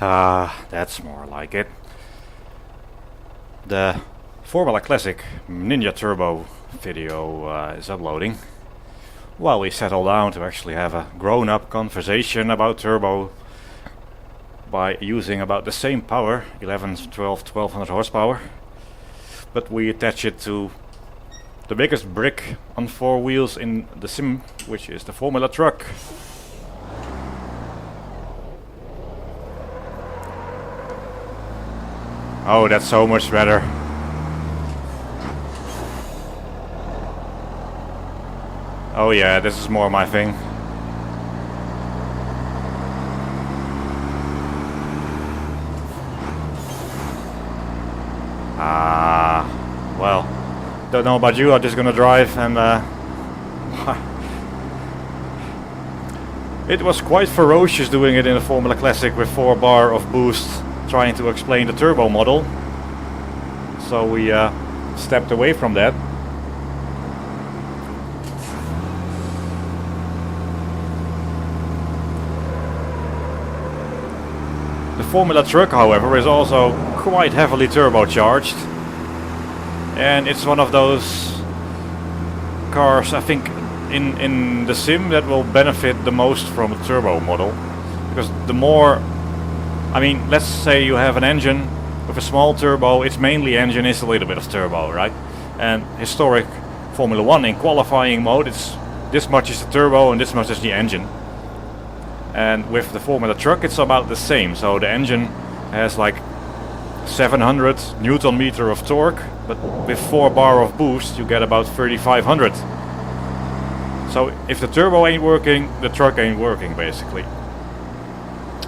That's more like it. The Formula Classic Ninja Turbo video is uploading. While we settle down to actually have a grown-up conversation about turbo by using about the same power, 1200 horsepower, but we attach it to the biggest brick on four wheels in the sim, which is the Formula truck. Oh, that's so much better. Oh yeah, this is more my thing. Well, don't know about you, I'm just gonna drive and it was quite ferocious doing it in a Formula Classic with 4 bar of boost, trying to explain the turbo model. So we stepped away from that. The Formula truck, however, is also quite heavily turbocharged, and it's one of those cars, I think, in the sim that will benefit the most from a turbo model, because the more, I mean, let's say you have an engine with a small turbo, its mainly engine is a little bit of turbo, right? And historic Formula 1 in qualifying mode, it's this much is the turbo and this much is the engine. And with the Formula truck it's about the same, so the engine has like 700 Newton meter of torque, but with 4 bar of boost you get about 3500. So if the turbo ain't working, the truck ain't working basically.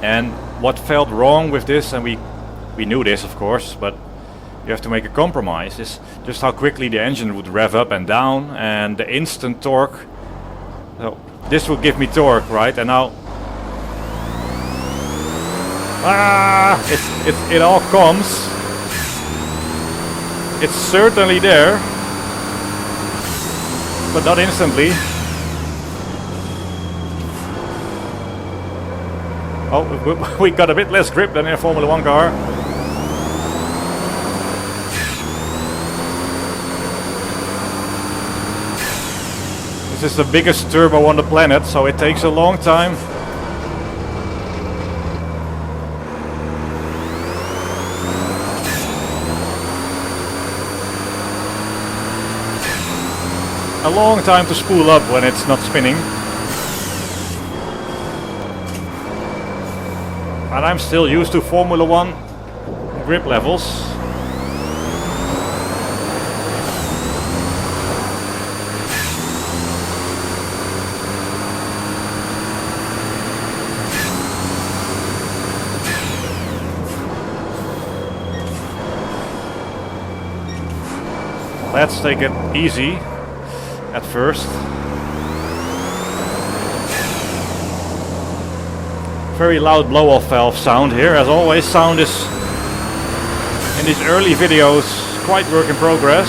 And what felt wrong with this, and we knew this of course, but you have to make a compromise, is just how quickly the engine would rev up and down and the instant torque. So this would give me torque, right? And now it all comes. It's certainly there, but not instantly. Oh, we got a bit less grip than in a Formula 1 car. This is the biggest turbo on the planet, so it takes a long time. A long time to spool up when it's not spinning. And I'm still used to Formula 1 grip levels. Let's take it easy at first. Very loud blow-off valve sound here, as always. Sound is, in these early videos, quite work in progress.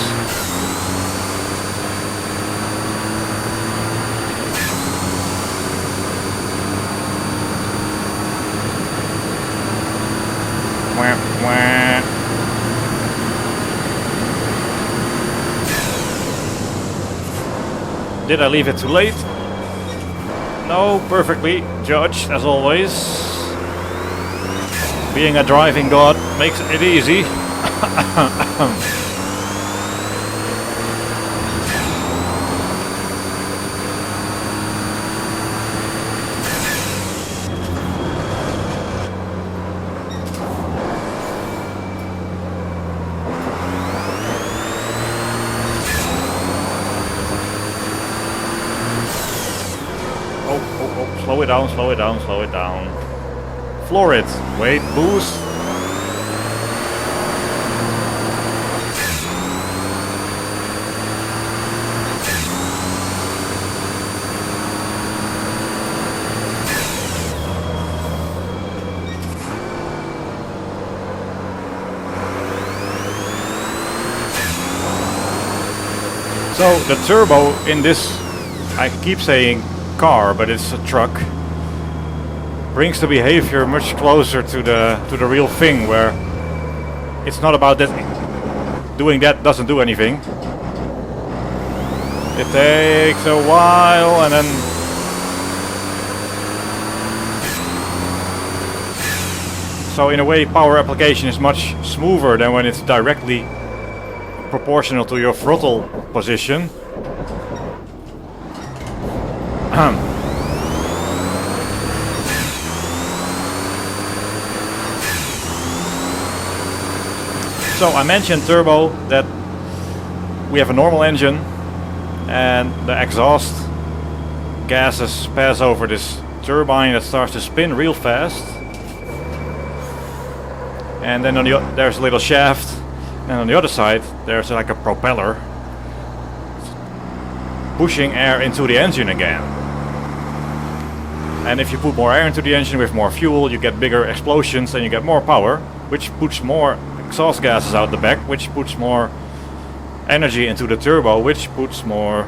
Wah, wah. Did I leave it too late? No, perfectly judged as always. Being a driving god makes it easy. Slow it down, slow it down, slow it down. Floor it. Wait, boost. So the turbo in this, I keep saying car, but it's a truck, brings the behavior much closer to the real thing, where it's not about that doing that doesn't do anything. It takes a while, and then so in a way power application is much smoother than when it's directly proportional to your throttle position. So I mentioned turbo, that we have a normal engine and the exhaust gases pass over this turbine that starts to spin real fast. And then there's a little shaft, and on the other side there's like a propeller pushing air into the engine again. And if you put more air into the engine with more fuel, you get bigger explosions and you get more power, which puts more exhaust gases out the back, which puts more energy into the turbo, which puts more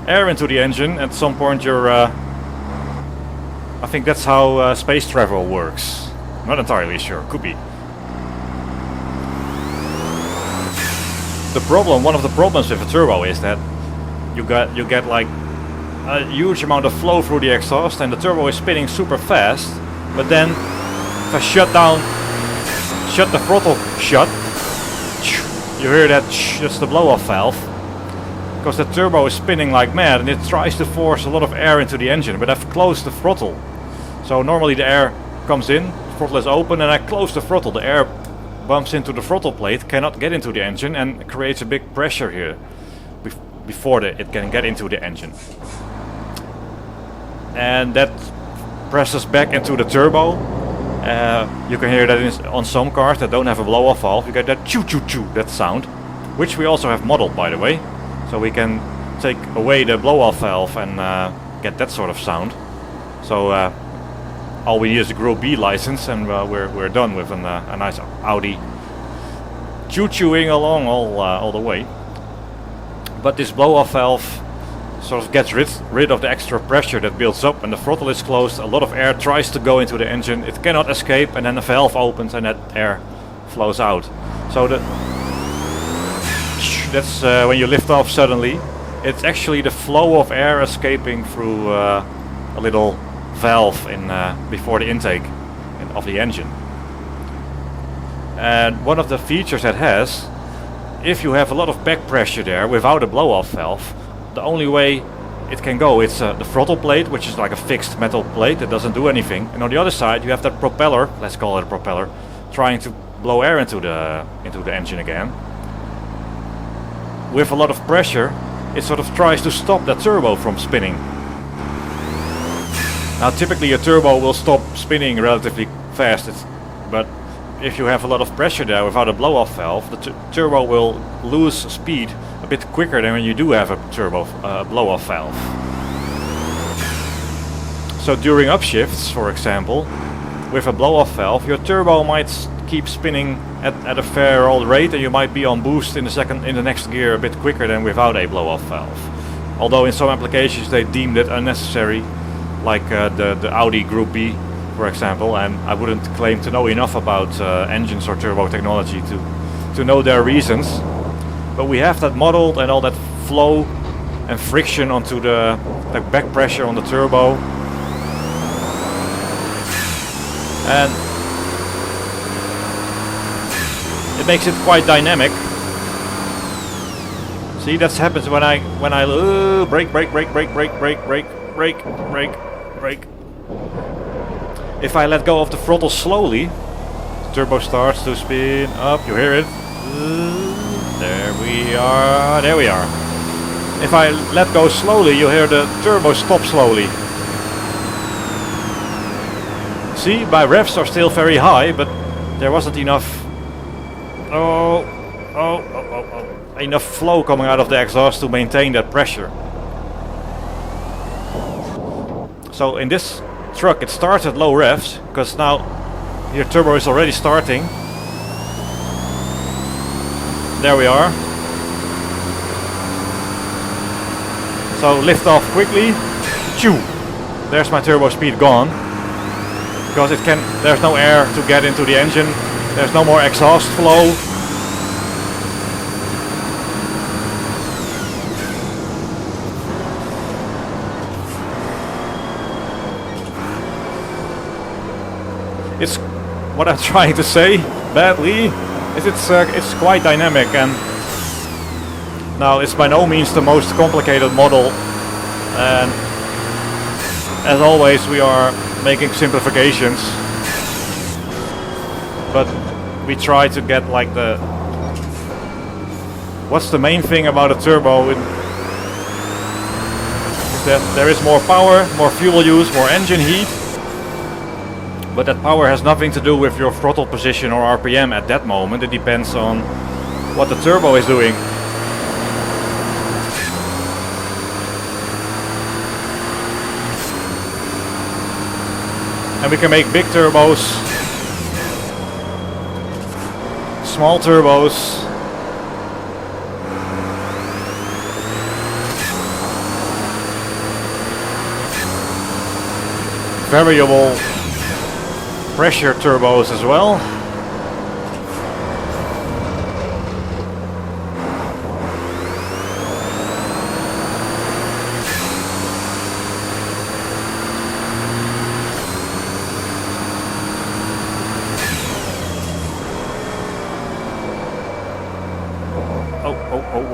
air into the engine. At some point you're I think that's how space travel works. Not entirely sure, could be. The problem, one of the problems with a turbo is that you get like a huge amount of flow through the exhaust and the turbo is spinning super fast, but then if I shut the throttle shut, you hear that, that's the blow-off valve, because the turbo is spinning like mad and it tries to force a lot of air into the engine, but I've closed the throttle. So normally the air comes in, the throttle is open, and I close the throttle. The air bumps into the throttle plate, cannot get into the engine, and creates a big pressure here before it can get into the engine. And that presses back into the turbo. You can hear that on some cars that don't have a blow-off valve. You get that choo-choo-choo, that sound, which we also have modeled, by the way. So we can take away the blow-off valve and get that sort of sound. So all we need is a Group B license, and we're done with a nice Audi choo-chooing along all the way. But this blow-off valve sort of gets rid of the extra pressure that builds up, and the throttle is closed. A lot of air tries to go into the engine, it cannot escape, and then the valve opens and that air flows out. So that's when you lift off suddenly, it's actually the flow of air escaping through a little valve in before the intake of the engine. And one of the features it has, if you have a lot of back pressure there without a blow-off valve, the only way it can go, it's the throttle plate, which is like a fixed metal plate that doesn't do anything, and on the other side you have that propeller, let's call it a propeller, trying to blow air into the engine again. With a lot of pressure, it sort of tries to stop that turbo from spinning. Now typically a turbo will stop spinning relatively fast, but if you have a lot of pressure there without a blow-off valve, the turbo will lose speed a bit quicker than when you do have a turbo blow-off valve. So during upshifts, for example, with a blow-off valve, your turbo might keep spinning at a fair old rate, and you might be on boost in the next gear a bit quicker than without a blow-off valve. Although in some applications they deemed it unnecessary, like the Audi Group B, for example, and I wouldn't claim to know enough about engines or turbo technology to know their reasons. But we have that modeled, and all that flow and friction onto the back pressure on the turbo. And it makes it quite dynamic. See, that happens when I brake. If I let go of the throttle slowly, the turbo starts to spin up. You hear it? There we are. If I let go slowly, you hear the turbo stop slowly. See, my revs are still very high, but there wasn't enough enough flow coming out of the exhaust to maintain that pressure. So in this truck it starts at low revs, because now your turbo is already starting. There we are. So lift off quickly. Choo! There's my turbo speed gone. because there's no air to get into the engine. There's no more exhaust flow. It's what I'm trying to say badly is it's quite dynamic, and now it's by no means the most complicated model, and as always we are making simplifications, but we try to get like what's the main thing about a turbo is that there is more power, more fuel use, more engine heat. But that power has nothing to do with your throttle position or RPM at that moment. It depends on what the turbo is doing. And we can make big turbos, small turbos, variable pressure turbos as well.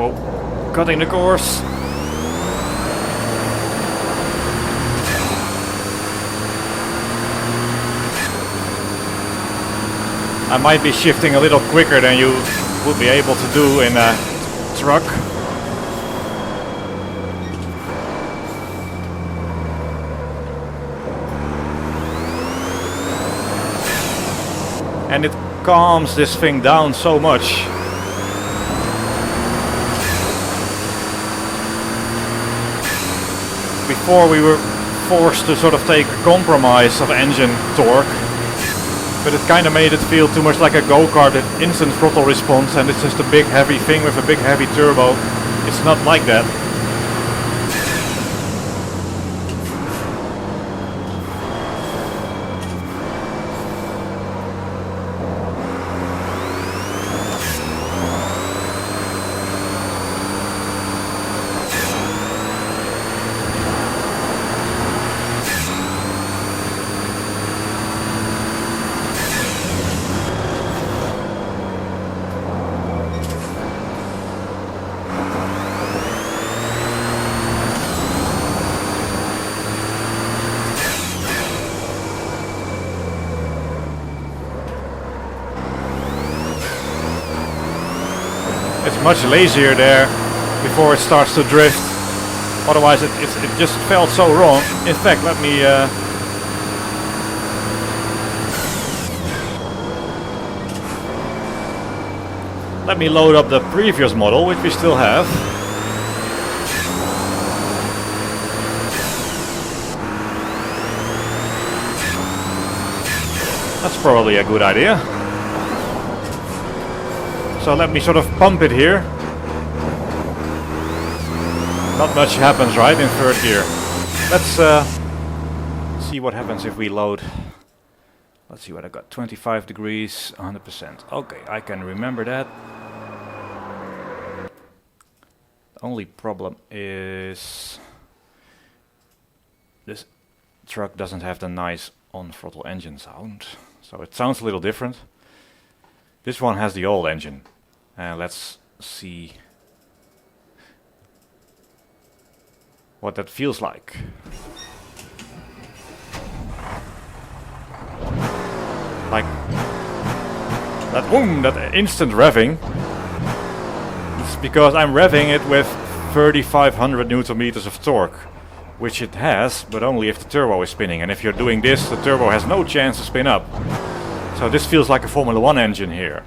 Oh, cutting the course. I might be shifting a little quicker than you would be able to do in a truck. And it calms this thing down so much. Before we were forced to sort of take a compromise of engine torque. But it kind of made it feel too much like a go-kart, an instant throttle response, and it's just a big heavy thing with a big heavy turbo. It's not like that. It's much lazier there before it starts to drift. Otherwise it just felt so wrong. In fact, let me load up the previous model, which we still have. That's probably a good idea. So let me sort of pump it here. Not much happens, right, in third gear. Let's see what happens if we load. Let's see what I got. 25 degrees, 100%. Okay, I can remember that. The only problem is this truck doesn't have the nice on-throttle engine sound. So it sounds a little different. This one has the old engine. Let's see what that feels like. Like that boom, that instant revving. It's because I'm revving it with 3,500 Newton meters of torque, which it has, but only if the turbo is spinning. And if you're doing this, the turbo has no chance to spin up. So this feels like a Formula 1 engine here.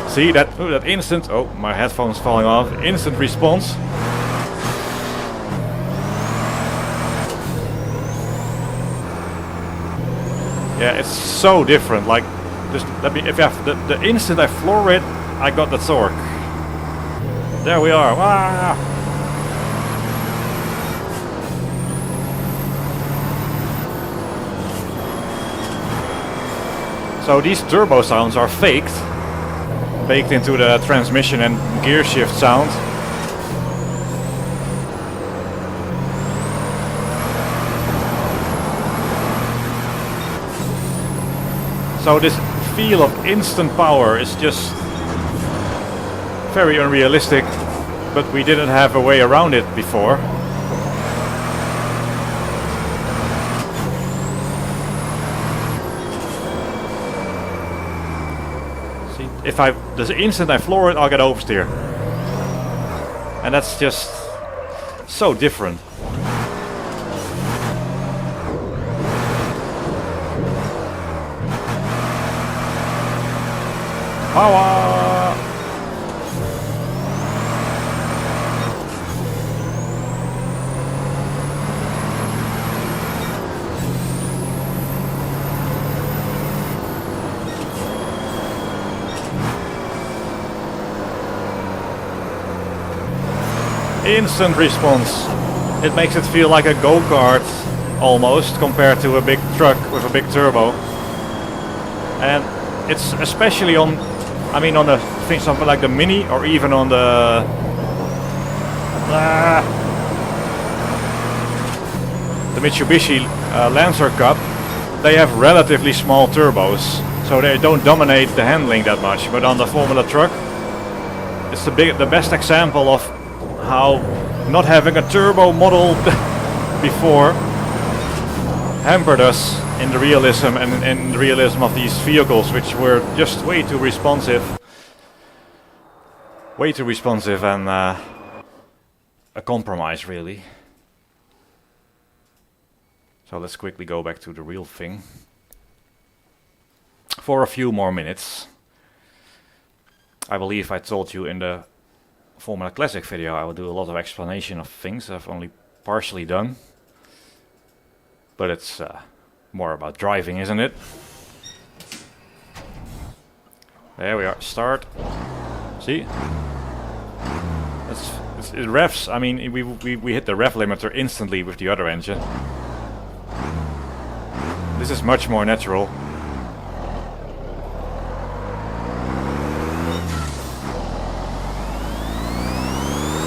See that instant, oh, my headphone's falling off, instant response. Yeah, it's so different. Like, just let me, if I have the instant I floor it, I got the torque. There we are. Ah! So these turbo sounds are faked, baked into the transmission and gear shift sound. So this feel of instant power is just very unrealistic, but we didn't have a way around it before. See, if the instant I floor it, I'll get oversteer. And that's just so different. Power! Instant response. It makes it feel like a go-kart almost compared to a big truck with a big turbo. And it's especially on, I mean, on something like the Mini, or even on the Mitsubishi Lancer Cup. They have relatively small turbos, so they don't dominate the handling that much. But on the Formula truck, it's the best example of how not having a turbo model before hampered us in the realism and in the realism of these vehicles, which were just way too responsive and a compromise, really. So let's quickly go back to the real thing for a few more minutes. I believe I told you in the Formula Classic video I will do a lot of explanation of things I've only partially done, but it's more about driving, isn't it? There we are. Start. See? It revs. I mean, we hit the rev limiter instantly with the other engine. This is much more natural.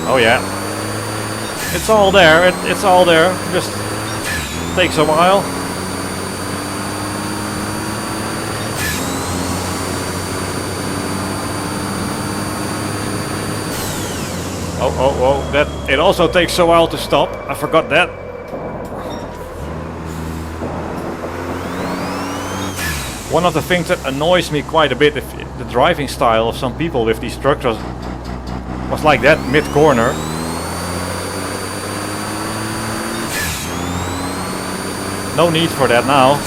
Oh yeah. It's all there. It's all there. Just takes a while. Oh, that it also takes a while to stop. I forgot that. One of the things that annoys me quite a bit, if the driving style of some people with these trucks was like that mid-corner. No need for that now.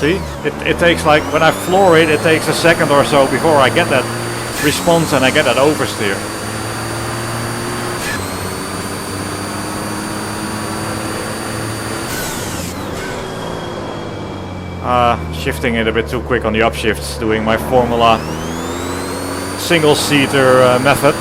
See, it takes, like, when I floor it, it takes a second or so before I get that response and I get that oversteer. Shifting it a bit too quick on the upshifts, doing my Formula single-seater method.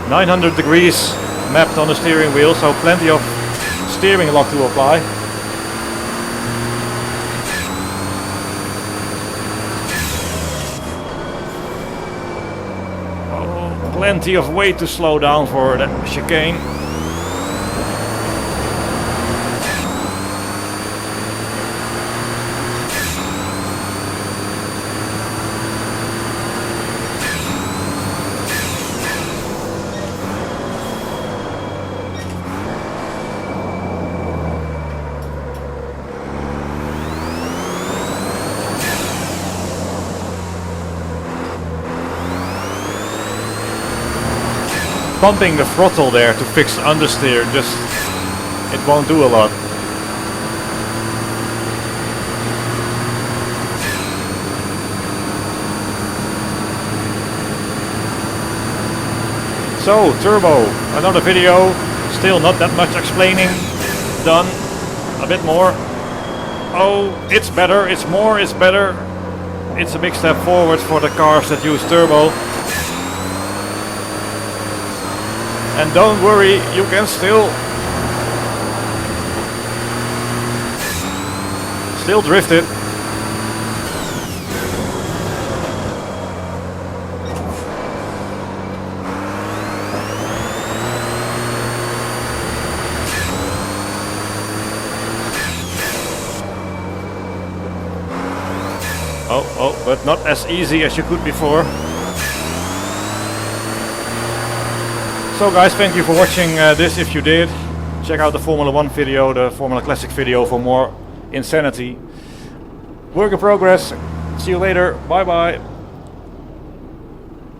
.900 degrees mapped on the steering wheel, so plenty of steering lock to apply. Oh, plenty of way to slow down for the chicane. Pumping the throttle there to fix understeer, just it won't do a lot. So, turbo, another video, still not that much explaining, done, a bit more. Oh, it's better, it's more, it's better. It's a big step forward for the cars that use turbo. And don't worry, you can still drift it. Oh, but not as easy as you could before. So guys, thank you for watching this if you did. Check out the Formula 1 video, the Formula Classic video for more insanity. Work in progress. See you later. Bye bye.